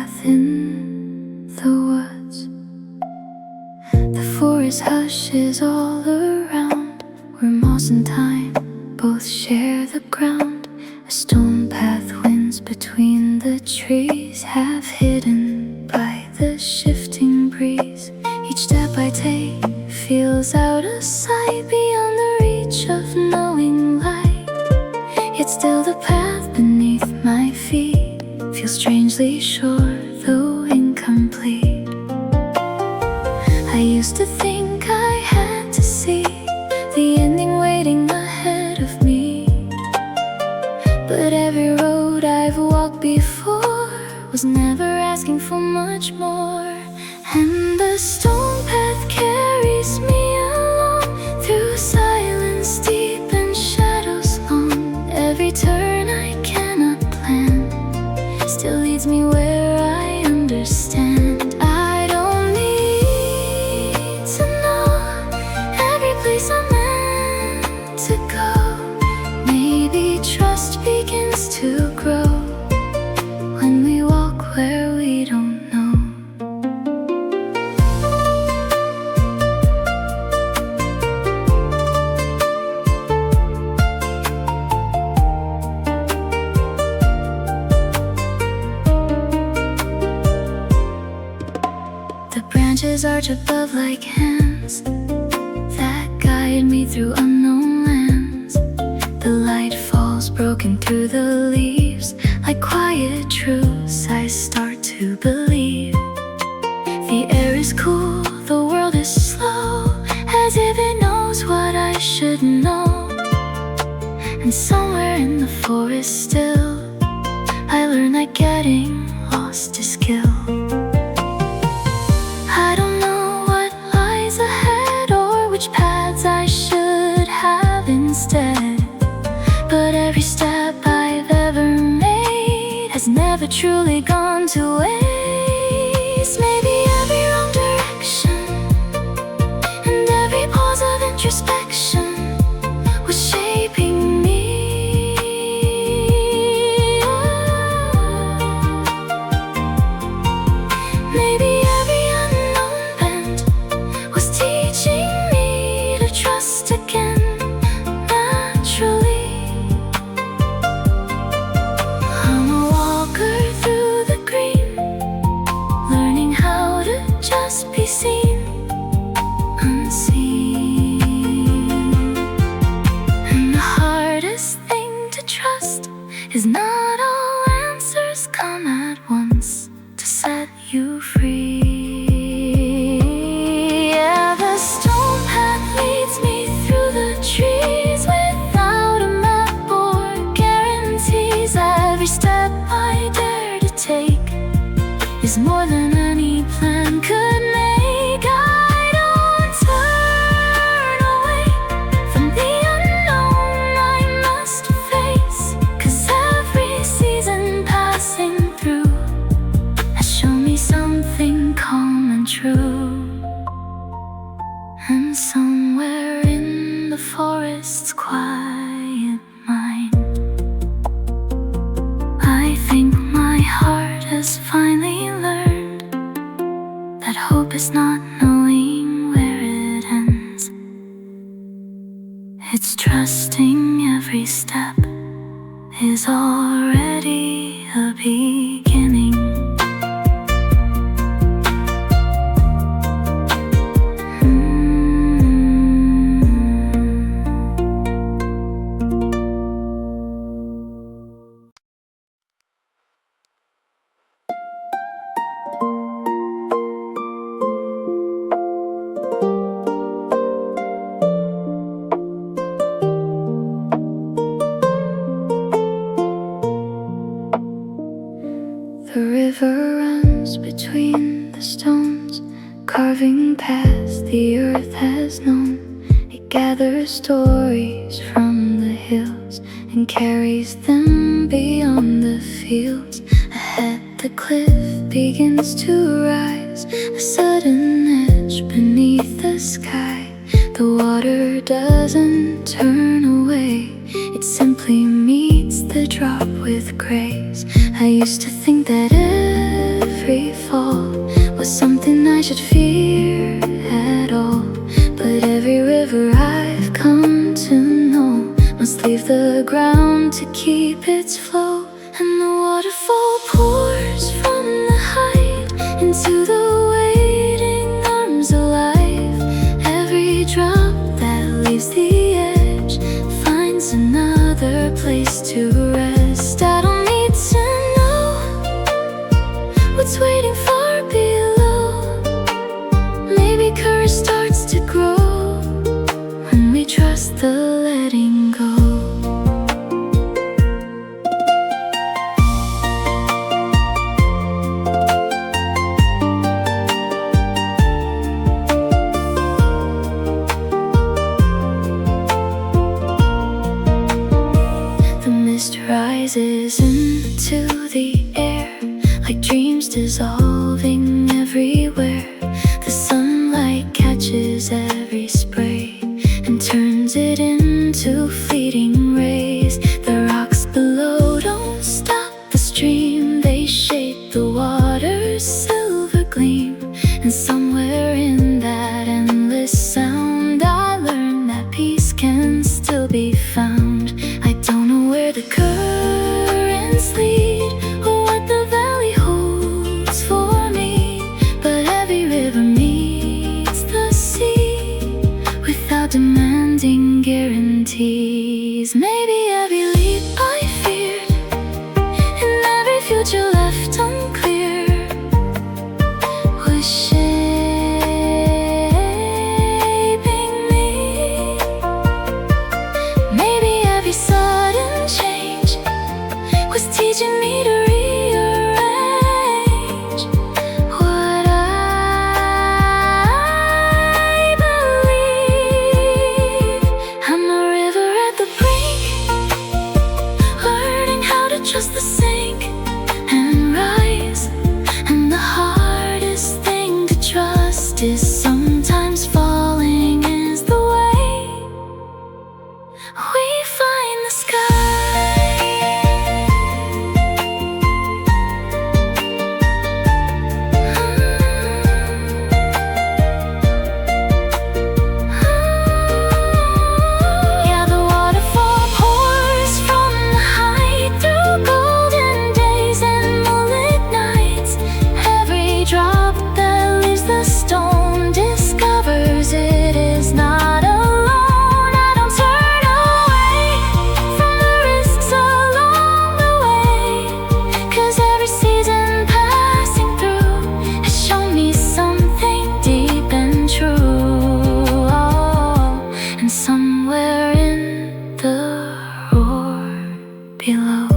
path in the woods. The forest hushes all around, where moss and thyme both share the ground. A stone path winds between the trees, half hidden by the shifting breeze. Each step I take feels out of sight, beyond the reach of knowing light. Yet still the path beneath my feet feels strangely sure, though incomplete. I used to think I had to see the ending waiting ahead of me, but every road I've walked before was never asking for much more. And the stone path carries me along through silence deep and shadows long. Every turn I cannot plan still leads me where I understand. I don't need to know every place I'm meant to go. Maybe trust begins to grow when we walk where we don't know. The branches arch above like hands that guide me through unknown lands. The light falls broken through the leaves, like quiet truths I start to believe. The air is cool, the world is slow, as if it knows what I should know. And somewhere in the forest still, I learn that getting lost is skill. I don't know what lies ahead or which paths I should have instead, but every step I've ever made has never truly gone to waste. Maybe every wrong direction and every pause of introspection was shaping me. Maybe every unknown bend was teaching me to trust again, naturally. I'm a walker through the green, learning how to just be seen, unseen. And the hardest thing to trust is not all answers come at once to set you free. Yeah, the stone path leads me through the trees without a map or guarantees. Every step I dare to take is more than any plan could make. I don't turn away from the unknown I must face, 'cause every season passing through has shown me something calm and true. And somewhere in the forest's quiet mind, I think my heart has finally learned that hope is not knowing where it ends. It's trusting every step is already a beginning. The river runs between the stones, carving paths the earth has known. It gathers stories from the hills and carries them beyond the fields. Ahead the cliff begins to rise, a sudden edge beneath the sky. The water doesn't turn away, it simply meets the drop with grace. I used to think that every fall was something I should fear at all. But every river I've come to know must leave the ground to keep its flow. And the waterfall pours from the height into the waiting arms alive. Every drop that leaves the edge finds another place to rest. I don't need to know what's waiting far below. Maybe courage starts to grow when we trust the letting go. Rises into the air like dreams dissolving everywhere. The sunlight catches every spray and turns it into fleeting rays. The rocks below don't stop the stream, they shape the water's silver gleam. And somewhere in that endless sound I learned that peace can still be found. I don't know where the currents lead or what the valley holds for me, but every river meets the sea without demanding guarantees. Maybe every leap I feared and every future left unclear was shaping me. Maybe every sudden change was teaching me to rearrange what I believe. I'm a river at the brink, learning how to trust the sink and rise. And the hardest thing to trust is sometimes falling is the way we find the sky. Yeah, the waterfall pours from the height through golden days and moonlit nights. Every drop that leaves the stone discovers it is not alone. I don't turn away from the risks along the way, 'cause every season passing through has shown me something deep and true. Oh, and somewhere in the roar below,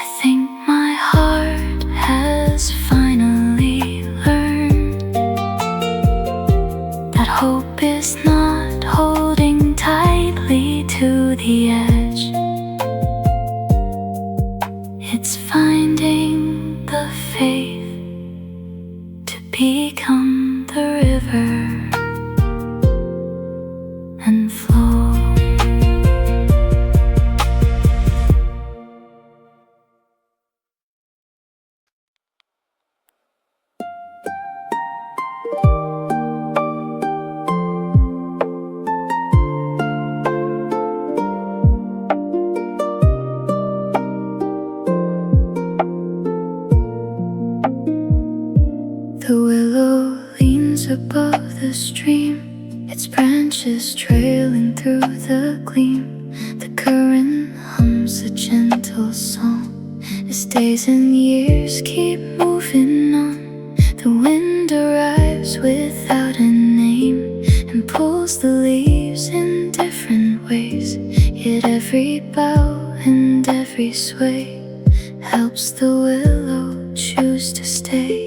I think my heart has finally learned that hope is not holding tightly to the edge. It's finding the faith to become the river and flow. The willow leans above the stream, its branches trailing through the gleam. The current hums a gentle song as days and years keep moving on. The wind arrives without a name and pulls the leaves in different ways. Yet every bow and every sway helps the willow choose to stay.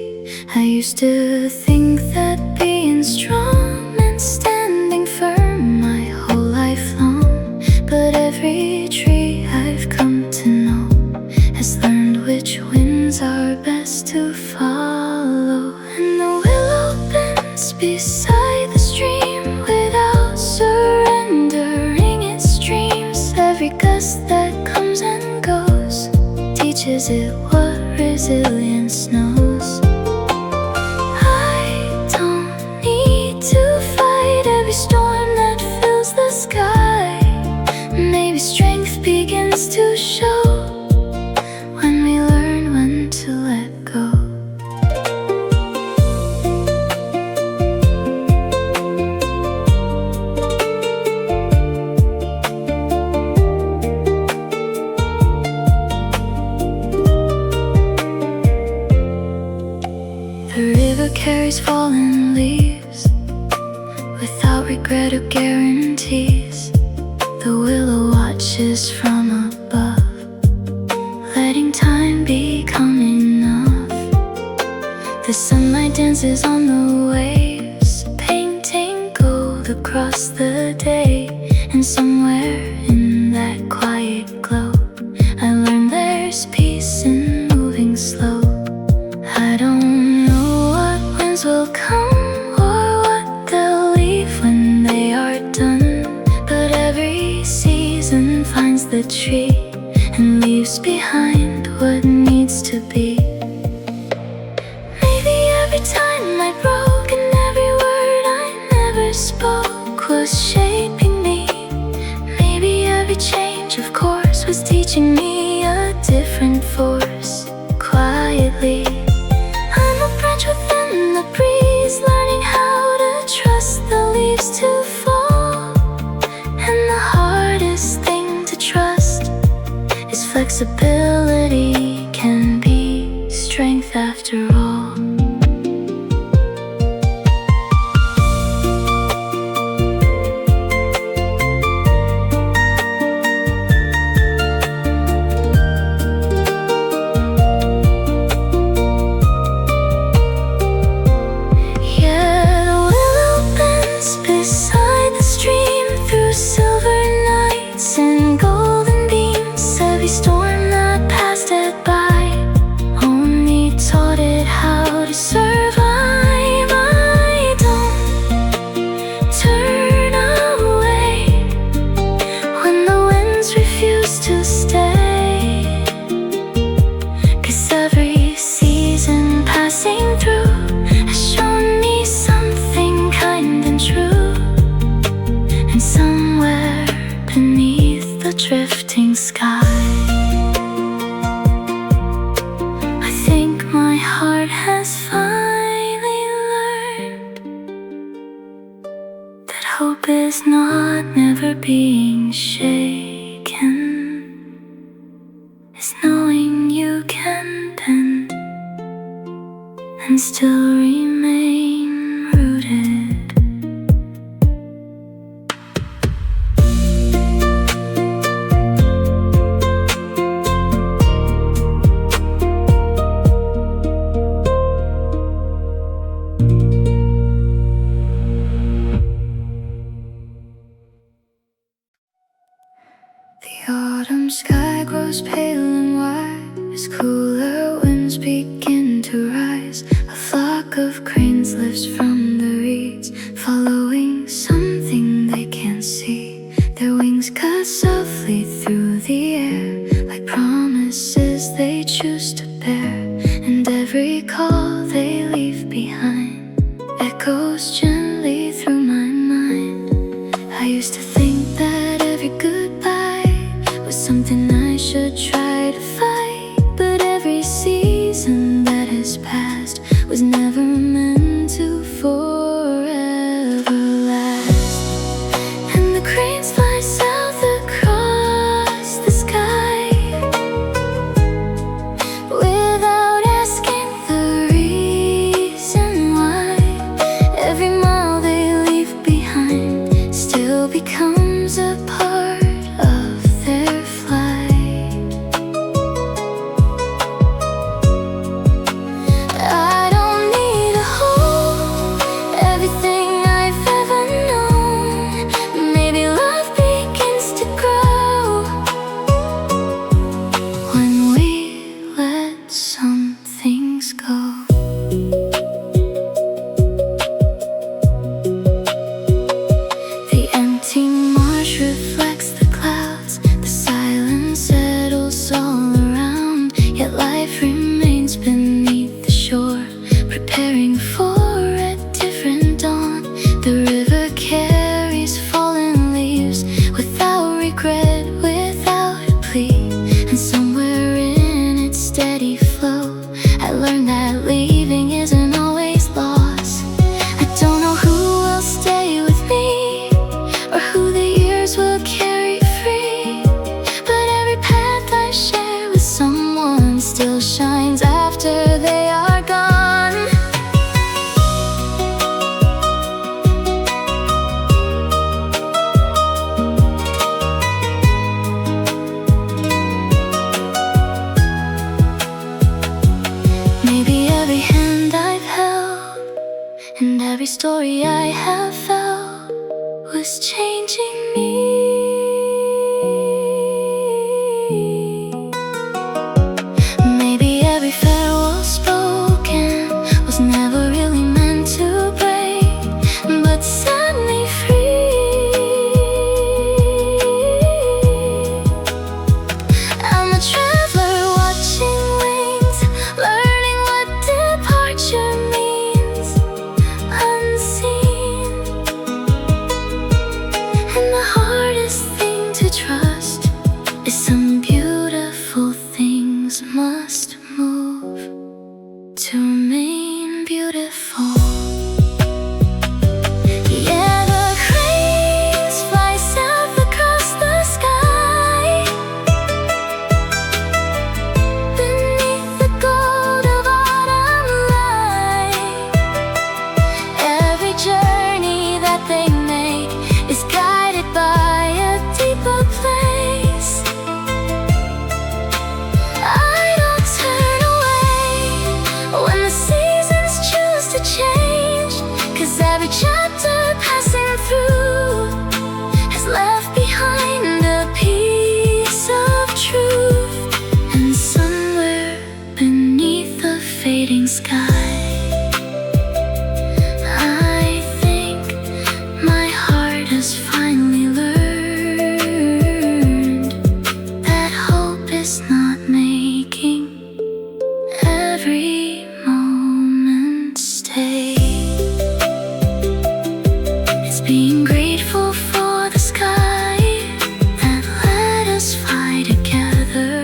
I used to think that being strong meant standing firm my whole life long, but every tree I've come to know has learned which winds are best to follow. And the willow bends beside the stream without surrendering its streams. Every gust that comes and goes teaches it what resilience knows. I don't need to fight every storm that fills the sky. Maybe strength begins to show when we learn when to let go. The river carries fallen leaves without regret or guarantees. The willow watches from above, letting time become enough. The sunlight dances on the waves, painting gold across the day. And somewhere in that quiet glow, I learned there's peace in moving slow. I don't know what winds will come or what they'll leave when they are done, but every season finds the tree and leaves behind what needs to be. Maybe every time I broke and every word I never spoke was shaping me. Maybe every change of course was teaching me a different force. Quietly, I'm a branch within the breeze, learning how to trust the leaves to fall. And the hardest thing to trust is flexibility can be strength after all. Drifting sky, I think my heart has finally learned that hope is not never being shaken. It's knowing you can bend and still remain rooted. The autumn sky grows pale and white as cooler winds begin to rise. A flock of cranes lifts from the reeds, following something they can't see. Their wings cut softly through the air, like promises they choose to bear. And every call they leave behind echoes gently through my mind. I used to think that every goodbye was something I should try to fight, but every season that has passed was never meant to forever last. And the cranes fly south across the sky without asking the reason why. Every mile they leave behind still becomes a part of their flight. I don't need to hold everything I've ever known. Maybe love begins to grow when we let some things go. The empty marsh reflects the clouds, the silence settles all around, yet life remains stands beneath the shore, preparing for a different dawn. The river carries fallen leaves without regret, without a plea. And somewhere in its steady flow, I learned that leaving isn't always loss. I don't know who will stay with me, or who the years will carry free, but every path I share with someone still shines after they are gone. Maybe every hand I've held and every story I have felt was changing me. Maybe every farewell spoken was never really meant to break, but set me free. I'm a traveler watching wings, learning what departure means, unseen. And the hardest thing to trust is some beautiful things must move to remain beautiful. Yeah, the cranes fly south across the sky, beneath the gold of autumn light. Every journey that they make is guided by a deeper place. I don't turn away when the seasons choose to change, 'cause every chapter passing through has left behind a piece of truth. And somewhere beneath the fading sky, I think my heart has finally learned that hope is not making every moment stay. It's being grateful for the sky that let us fly together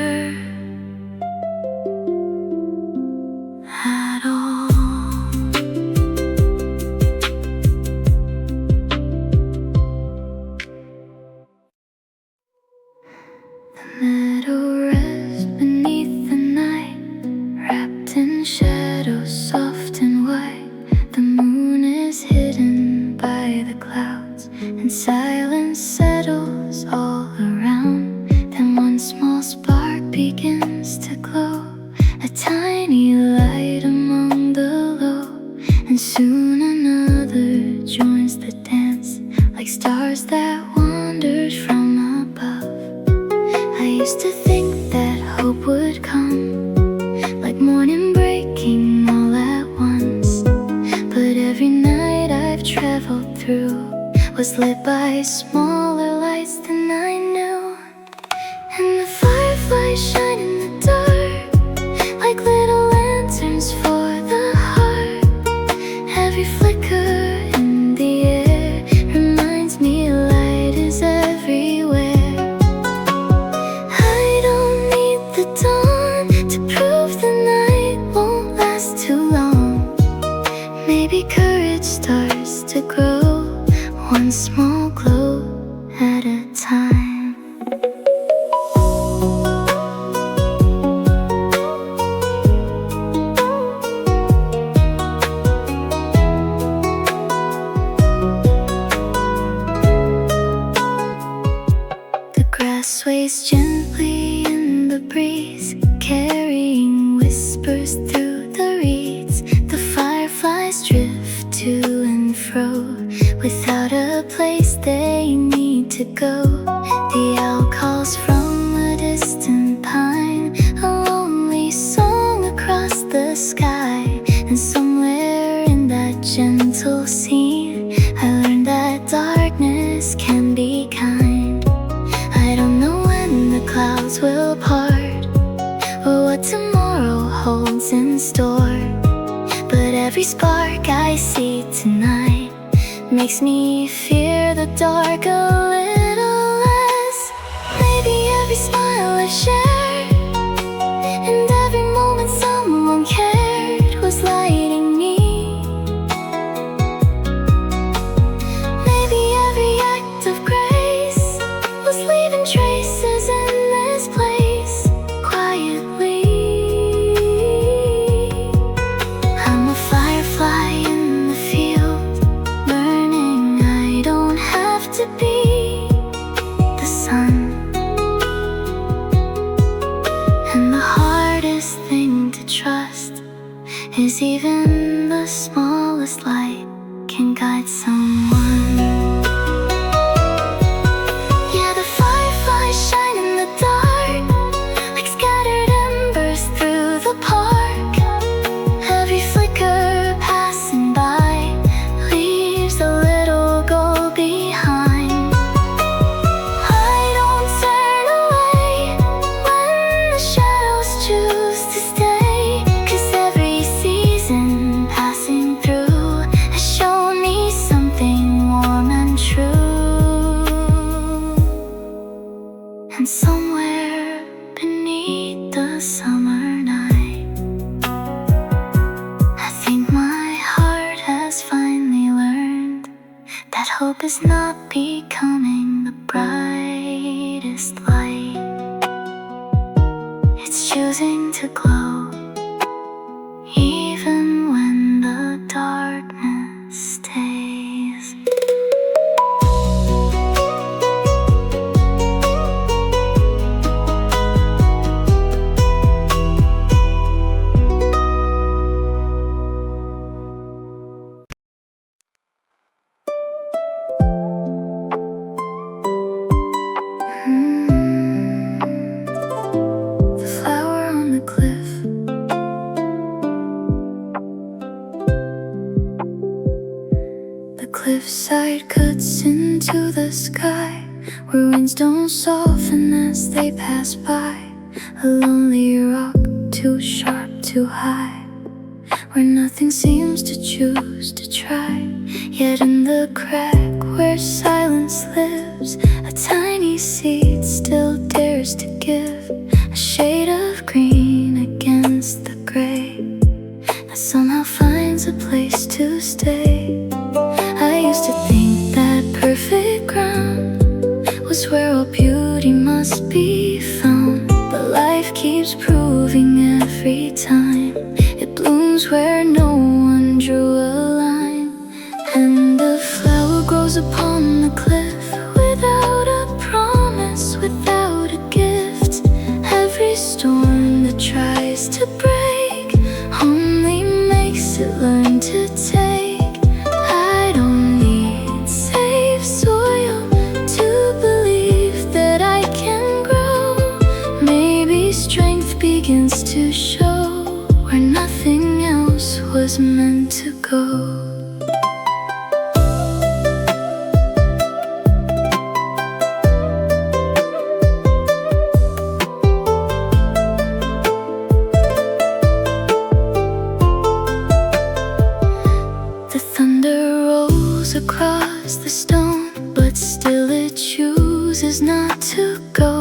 at all. The meadow rests beneath the night, wrapped in shadows soft and white. The moon is hidden by the clouds, and silence settles all around. Then one small spark begins to glow, a tiny light among the low, and soon another joins the dance, like stars that wandered from above. I used to think that hope would come, like morning breaking all at once, but every night I've traveled through was lit by smaller lights than I knew. And the fireflies shine in the dark, like little lanterns for the heart. Every flicker in the air reminds me light is everywhere. I don't need the dawn to prove the night won't last too long. Maybe courage starts to grow, one small glow at a time. The grass sways gently in the breeze, carrying whispers through the reeds. The fireflies drift to and fro, without a place they need to go. The owl calls from a distant pine, a lonely song across the sky. And somewhere in that gentle scene, I learned that darkness can be kind. I don't know when the clouds will part, or what tomorrow holds. moments in store. But every spark I see tonight makes me fear the dark a little less. Maybe every smile I shared and every moment someone cared was lighting me. Maybe every act of grace was leaving traces in this place quietly. I'm a firefly in the field, burning. I don't have to be the sun. And the hardest thing to trust is even the smallest light can guide someone. Yeah, the fireflies shine in the dark like scattered embers through the park. Every flicker passing by leaves a little gold behind. I don't turn away when the shadows choose to stay, 'cause every season passing through has shown me something warm and true. And somewhere beneath the summer night, I think my heart has finally learned that hope is not becoming the brightest light. It's choosing to glow even when the darkness stays. The flower on the cliff, the cliffside cuts into the sky, where winds don't soften as they pass by. A lonely rock, too sharp, too high, where nothing seems to choose to try. Yet in the crack where silence lives, a tiny seed still dares to give a shade of green against the gray that somehow finds a place to stay. I used to think that perfect ground was where all beauty must be found, but life keeps proving every time it blooms where no one drew a line. And the flower grows upon the cliff without a promise, without a gift. Every storm that tries to break only makes it learn to take. I don't need safe soil to believe that I can grow. Maybe strength begins to show where nothing else was meant to go. The thunder rolls across the stone, but still it chooses not to go.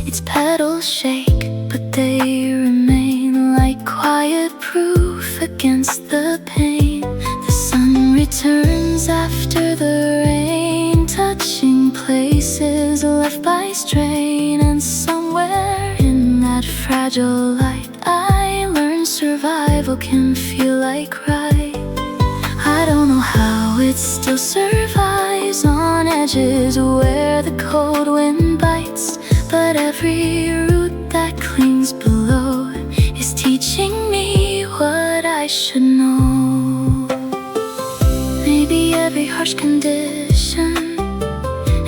Its petals shake, but they remain like quiet proof against the pain. The sun returns after the rain, touching places left by strain. And somewhere in that fragile light, I learned survival can feel like right. I don't know how it still survives on edges where the cold wind bites, but every root that clings below is teaching me what I should know. Maybe every harsh condition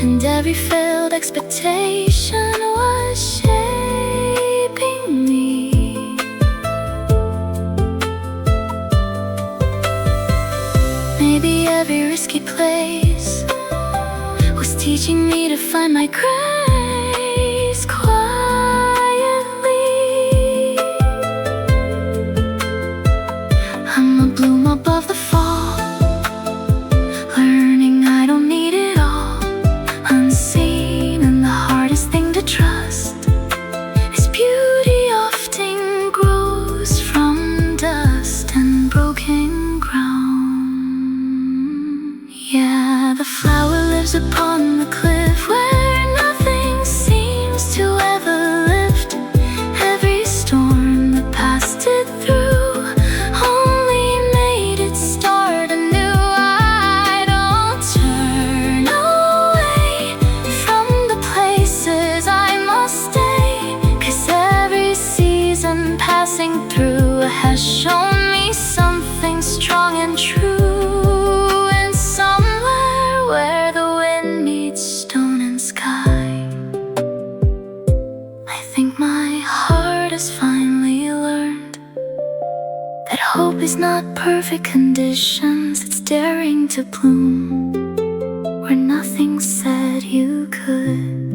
and every failed expectation was shaping me. Maybe every risky place was teaching me to find my grace quietly. hope is not perfect conditions, it's daring to bloom where nothing said you could.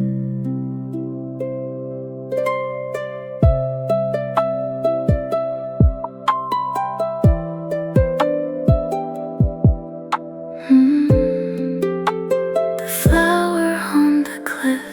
The flower on the cliff.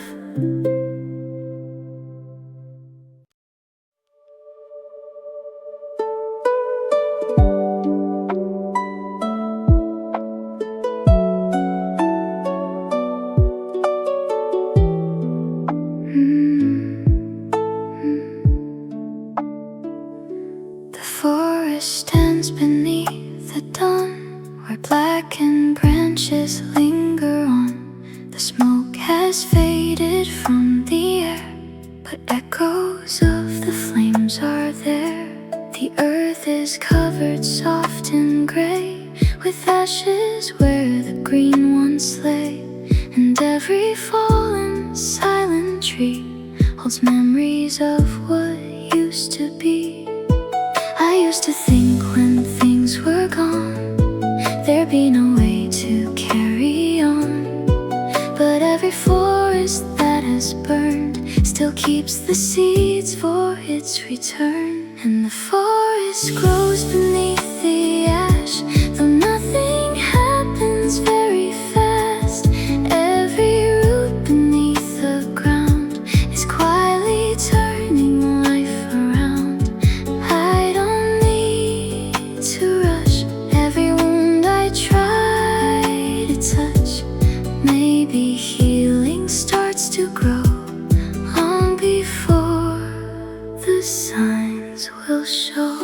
The forest stands beneath the dawn, where blackened branches linger on. The smoke has faded from the air, but echoes of the flames are there. The earth is covered soft and gray, with ashes where the green once lay. And every fallen silent tree holds memories of what used to be. I used to think when things were gone, there'd be no way to carry on. But every forest that has burned still keeps the seeds for its return. And the forest grows beneath the ash, though nothing happens very fast. Every root beneath the ground is quietly turning life around. I don't need to rush every wound I try to touch. Maybe healing starts to grow long before the signs will show.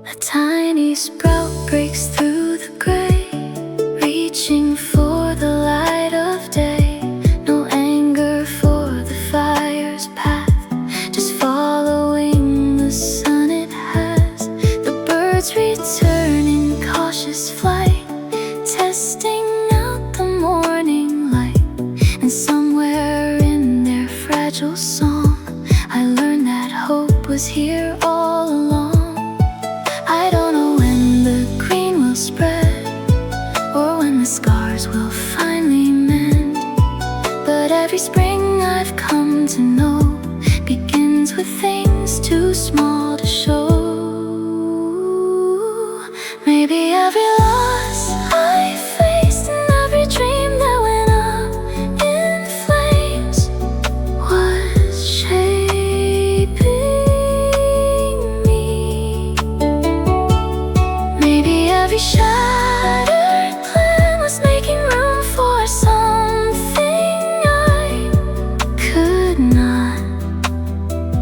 A tiny sprout breaks through the gray, reaching for the light of day. No anger for the fire's path, just following the sun it has. The birds return in cautious flight, testing out the morning light. And somewhere in their fragile song, I learned that hope was here all along. I don't know when the green will spread, or when the scars will finally mend. But every spring I've come to know begins with things too small to show. Maybe every loss I faced and every dream that went up in flames was shaping me. Maybe every shattered plan was making room for something I could not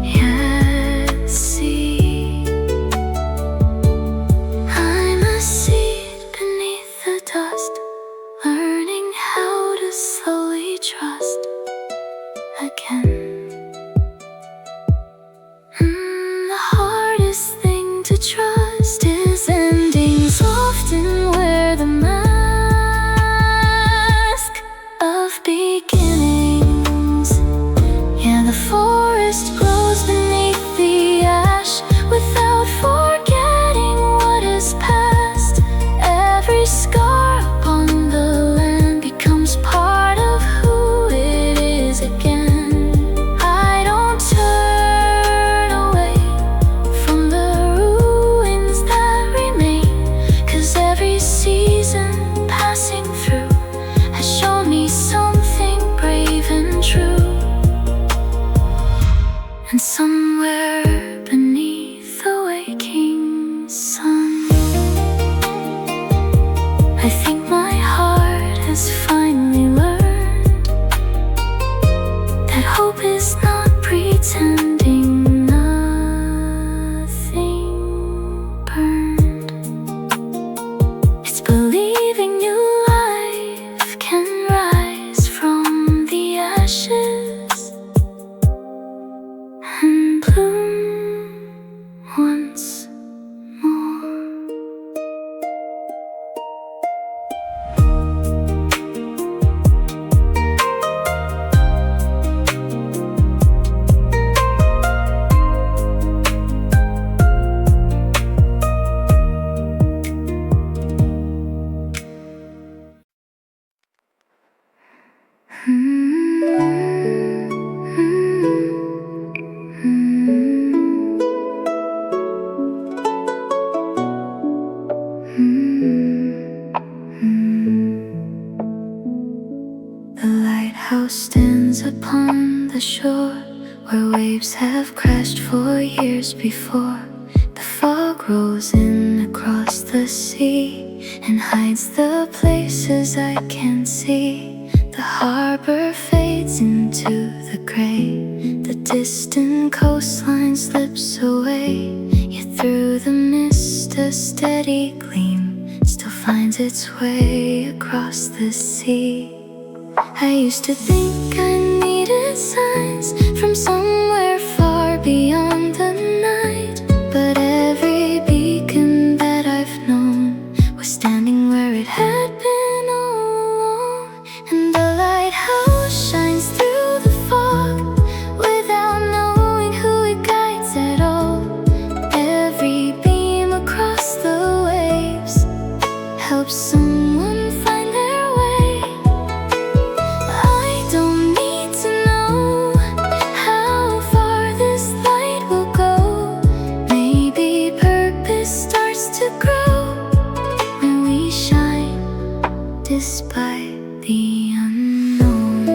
yet see. I'm a seed beneath the dust, learning how to slowly trust again. The hardest thing to trust is endings, often wear the mask of beginnings. Yeah, the forest grows beneath the ash without forgetting what is past. Every scar upon the land becomes part of who it is again. I don't turn away from the ruins that remain, 'cause every season passing through has shown me something brave and true. And somewhere beneath the waking sun, I think my heart has finally learned that hope is not pretending nothing burned. It's believing new life can rise from the ashes and bloom once more. house stands upon the shore, where waves have crashed for years before. The fog rolls in across the sea and hides the places I can see. The harbor fades into the gray, the distant coastline slips away. Yet through the mist a steady gleam still finds its way across the sea. I used to think I needed signs from somewhere far beyond the night, but every beacon that I've known was standing where it had been all along. And the lighthouse shines through the fog without knowing who it guides at all. Every beam across the waves helps someone find their way. I don't need to know how far this light will go. Maybe purpose starts to grow when we shine despite the unknown.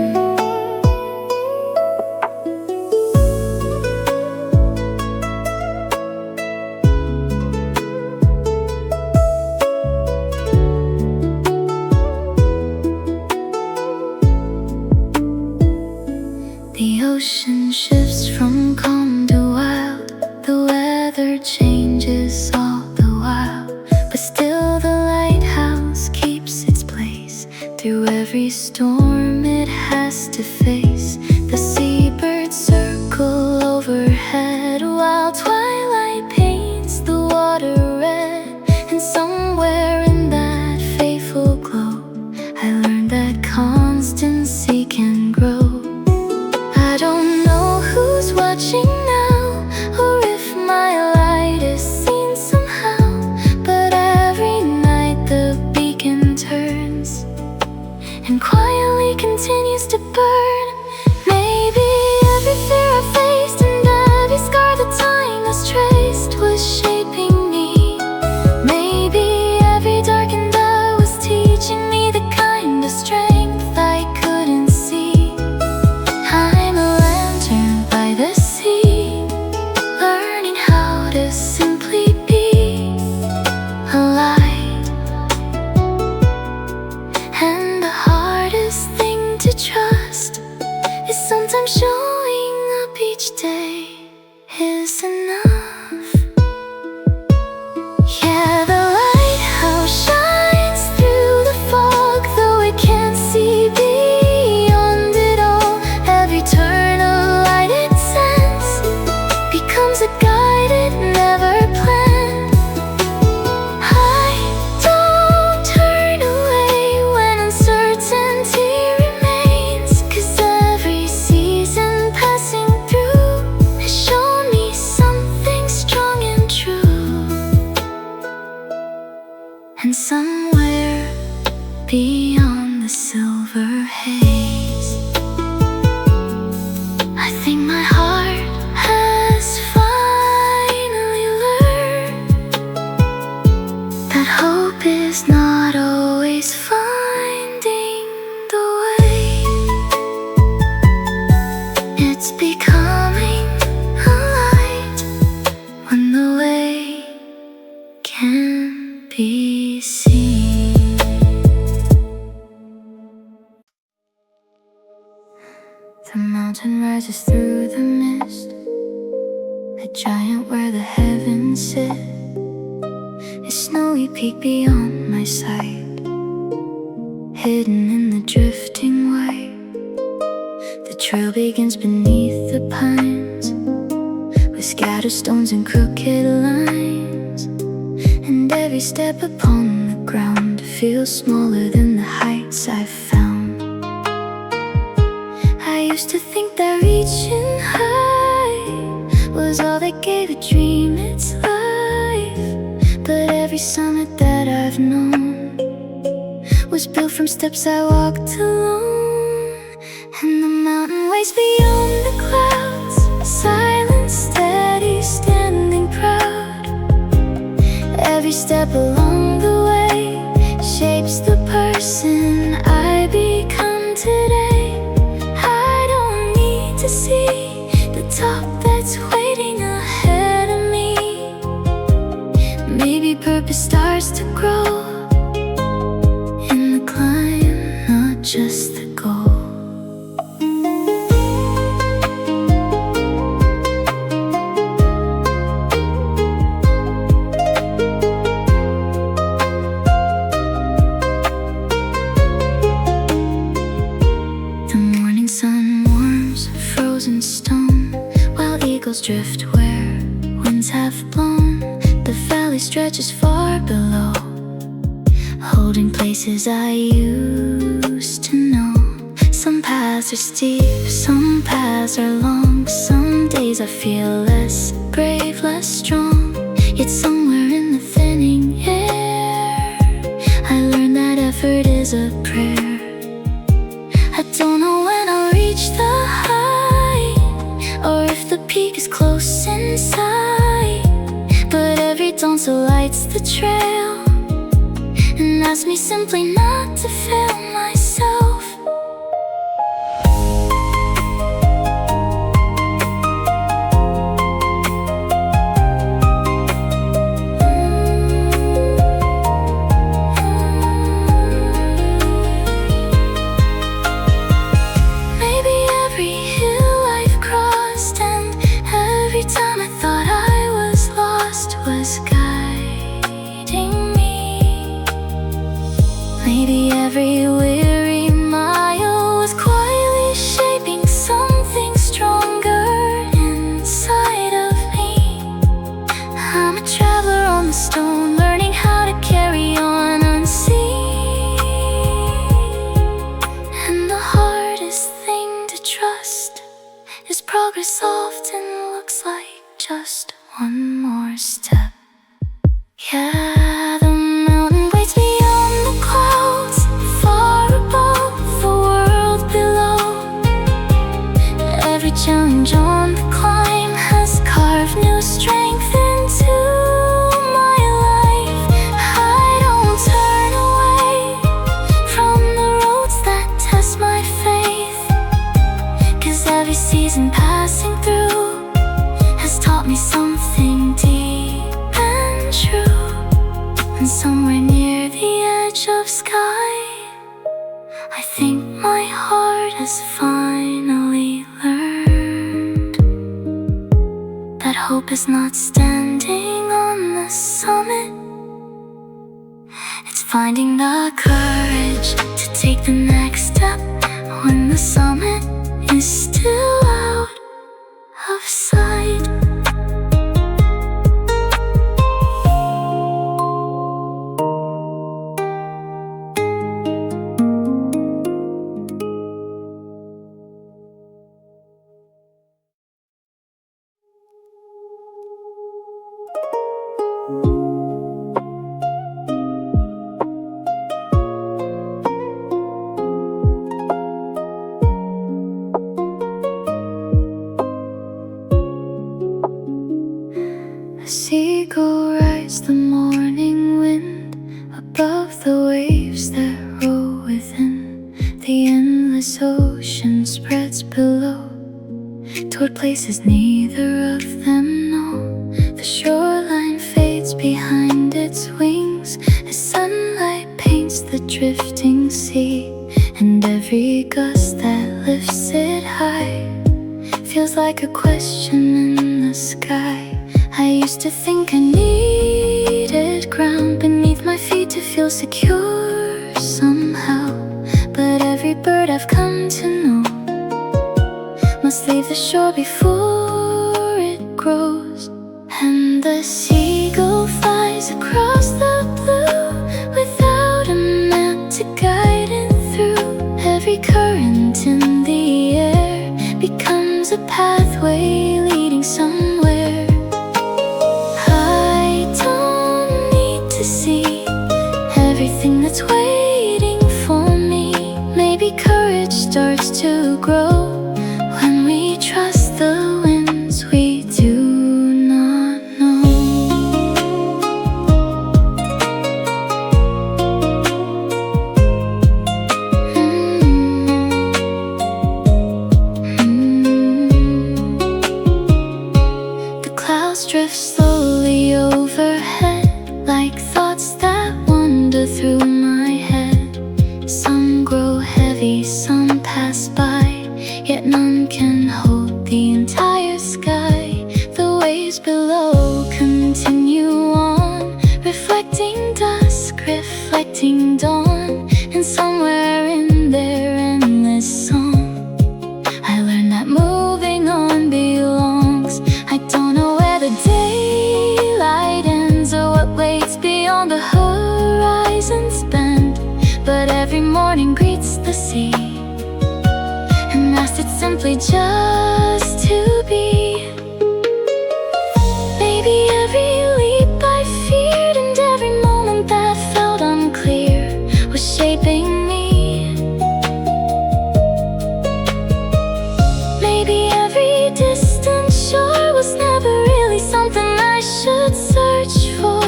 The ocean shifts from calm to wild, the weather changes all the while, but still the lighthouse keeps its place through every storm it has to face. The seabirds circle overhead while twilight paints the water red. And somewhere in that faithful glow I learned that constancy can grow. I don't know who's watching now, or if my light is seen somehow, but every night the beacon turns and quietly continues to burn. Maybe every fear I faced and every scar that time has traced was shaping me. Maybe every darkened hour was teaching me the kind of strength I couldn't see. I'm a lantern by the sea, learning how to simply be alive. And the hardest thing to trust is sometimes showing up each day is enough. Yeah, the lighthouse shines through the fog, though it can't see beyond it all. Every turn of light it sends becomes a guide it never planned. I don't turn away when uncertainty remains, 'cause every season passing through has shown me something strong and true. And somewhere beyond the silver haze, I think my heart has finally learned that hope is not always finding the way. It's becoming a light when the way can be seen. The mountain rises through the mist, a giant where the heavens sit, a snowy peak beyond my sight, hidden in the drifting white. The trail begins beneath the pines, with scattered stones and crooked lines, and every step upon the ground feels smaller than the heights I've found. I used to think that reaching high was all that gave a dream its life, but every summit that I've known was built from steps I walked alone. And the mountain waits beyond the clouds, silent, steady, standing proud. Every step along the way shapes the person I become today. drift where winds have blown. The valley stretches far below, holding places I used to know. Some paths are steep, some paths are long. Some days I feel less brave, less strong. Yet somewhere in the thinning air, I learned that effort is a prayer. I don't know when I'll reach the height, or if the peak is close in sight, but every dawn so lights the trail and asks me simply not to fail myself. Maybe every hill I've crossed and every time I thought I was lost was guiding me. Maybe every weary mile was quietly shaping something stronger inside of me. I'm a traveler on the stone, learning how to carry on unseen. And the hardest thing to trust is progress often looks like just one more step. Yeah, the mountain waits beyond the clouds, far above the world below. Every challenge on the climb has carved new strength into my life. I don't turn away from the roads that test my faith, 'cause every season passing through has taught me something deep and true. And somewhere near the edge of sky, I think my heart has finally learned that hope is not standing on the summit. It's finding the courage to take the next step when the summit is still out of sight. A seagull rides the morning wind above the waves that roll within. The endless ocean spreads below, toward places neither of them know. The shoreline fades behind its wings as sunlight paints the drifting sea. And every gust that lifts it high feels like a question in the sky. I used to think I needed ground beneath my feet to feel secure somehow, but every bird I've come to know must leave the shore before it grows. And the seagull flies across the blue without a map to guide it through. Every current in the air becomes a pathway leading somewhere. I don't need to see everything that's waiting for me. Maybe courage starts to grow when we trust the winds we do not know. The clouds drift slowly overhead, like thoughts that wander through my head. Some grow heavy, some pass by, yet none can hold the entire sky. The waves below continue on, reflecting dusk, reflecting dawn. And somewhere in their endless song, I learned that moving on belongs. I but every morning greets the sea and asks it simply just to be. Maybe every leap I feared and every moment that felt unclear was shaping me. Maybe every distant shore was never really something I should search for,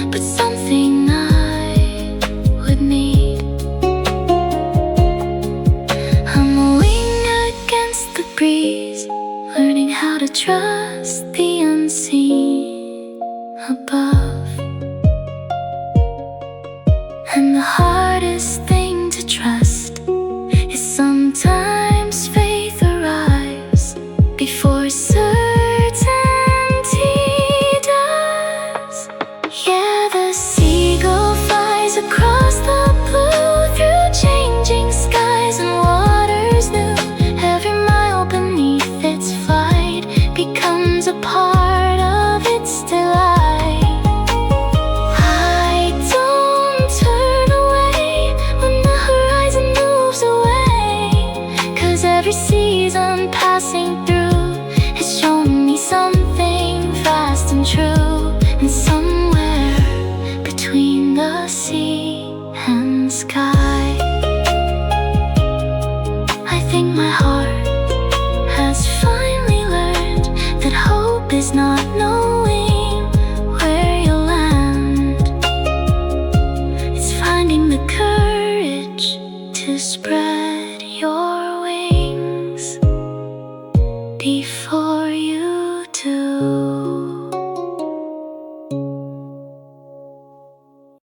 but something I would need. I'm a wing against the breeze, learning how to trust the unseen above. And the hardest thing to trust is sometimes faith arrives before certainty does. Yeah, the seagull flies across the blue through changing skies and waters new. Every mile beneath its flight becomes a part of its delight. I don't turn away when the horizon moves away, 'cause every season passing through has shown me something fast and true. And somewhere between the sea and sky, I think my heart has finally learned that hope is not knowing where you'll land. It's finding the courage to spread your wings before